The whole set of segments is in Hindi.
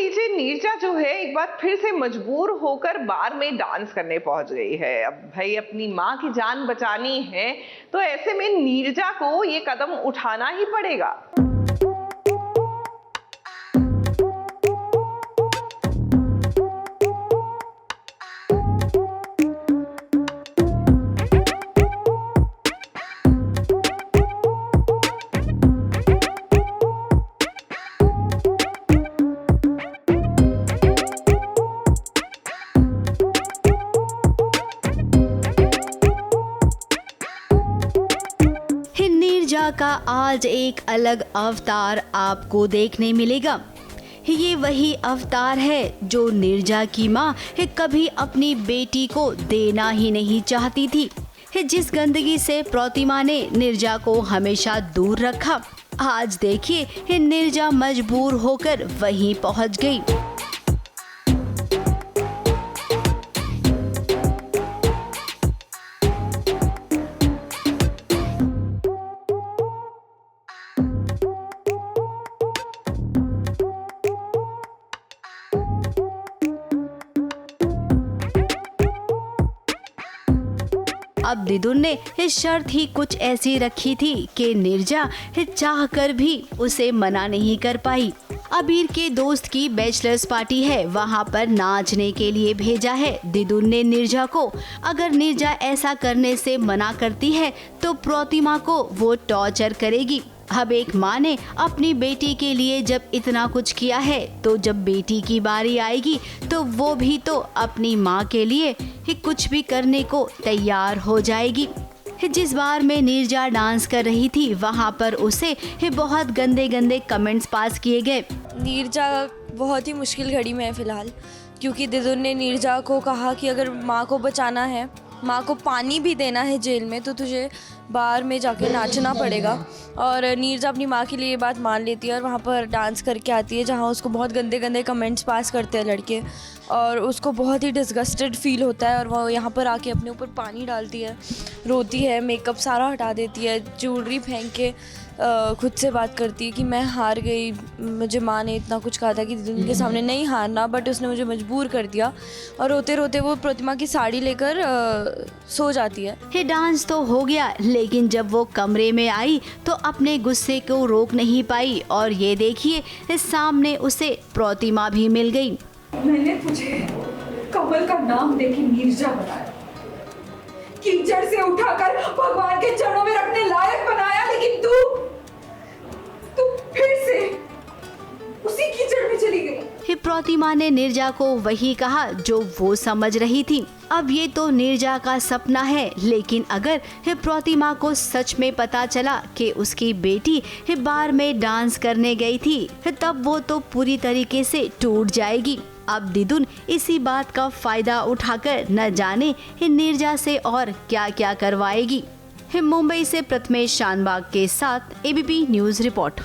लीजिए, नीरजा जो है एक बार फिर से मजबूर होकर बार में डांस करने पहुंच गई है। अब भाई अपनी माँ की जान बचानी है तो ऐसे में नीरजा को ये कदम उठाना ही पड़ेगा। नीरजा का आज एक अलग अवतार आपको देखने मिलेगा। ये वही अवतार है जो नीरजा की माँ कभी अपनी बेटी को देना ही नहीं चाहती थी। जिस गंदगी से प्रतिमा ने नीरजा को हमेशा दूर रखा, आज देखिए नीरजा मजबूर होकर वहीं पहुँच गई। अब दिदुन ने शर्त ही कुछ ऐसी रखी थी कि नीरजा चाहकर भी उसे मना नहीं कर पाई। अबीर के दोस्त की बैचलर्स पार्टी है, वहाँ पर नाचने के लिए भेजा है दिदुन ने नीरजा को। अगर नीरजा ऐसा करने से मना करती है तो प्रतिमा को वो टॉर्चर करेगी। अब एक माँ ने अपनी बेटी के लिए जब इतना कुछ किया है तो जब बेटी की बारी आएगी तो वो भी तो अपनी माँ के लिए ही कुछ भी करने को तैयार हो जाएगी। जिस बार में नीरजा डांस कर रही थी वहाँ पर उसे बहुत गंदे गंदे कमेंट्स पास किए गए। नीरजा बहुत ही मुश्किल घड़ी में है फ़िलहाल, क्योंकि दिदुन ने नीरजा को कहा कि अगर माँ को बचाना है, माँ को पानी भी देना है जेल में, तो तुझे बार में जाके नाचना पड़ेगा। और नीरजा अपनी माँ के लिए ये बात मान लेती है और वहाँ पर डांस करके आती है, जहाँ उसको बहुत गंदे गंदे कमेंट्स पास करते हैं लड़के, और उसको बहुत ही डिस्गस्टेड फील होता है। और वो यहाँ पर आके अपने ऊपर पानी डालती है, रोती है, मेकअप सारा हटा देती है, ज्वेलरी फेंक के खुद से बात करती है कि मैं हार गई, मुझे माँ ने इतना कुछ कहा था कि दिदुन के सामने नहीं हारना, बट उसने मुझे मजबूर कर दिया। और रोते रोते वो प्रतिमा की साड़ी लेकर सो जाती है। ये डांस तो हो गया, लेकिन जब वो कमरे में आई तो अपने गुस्से को रोक नहीं पाई और ये देखिए सामने उसे प्रतिमा भी मिल गई। मैंने तुझे कमल का नाम देके नीरजा बनाया, कीचड़ से उठाकर भगवान के चरणों में रखने लायक बनाया, लेकिन तू फिर से उसी कीचड़ में चली गई। प्रतिमा ने नीरजा को वही कहा जो वो समझ रही थी। अब ये तो नीरजा का सपना है, लेकिन अगर प्रतिमा को सच में पता चला कि उसकी बेटी बार में डांस करने गई थी, तब वो तो पूरी तरीके से टूट जाएगी। अब दिदुन इसी बात का फायदा उठाकर न जाने नीरजा से और क्या क्या करवाएगी। मुंबई से प्रथमेश शानबाग के साथ ABP news report.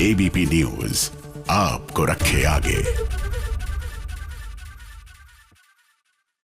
ABP news आपको रखे आगे।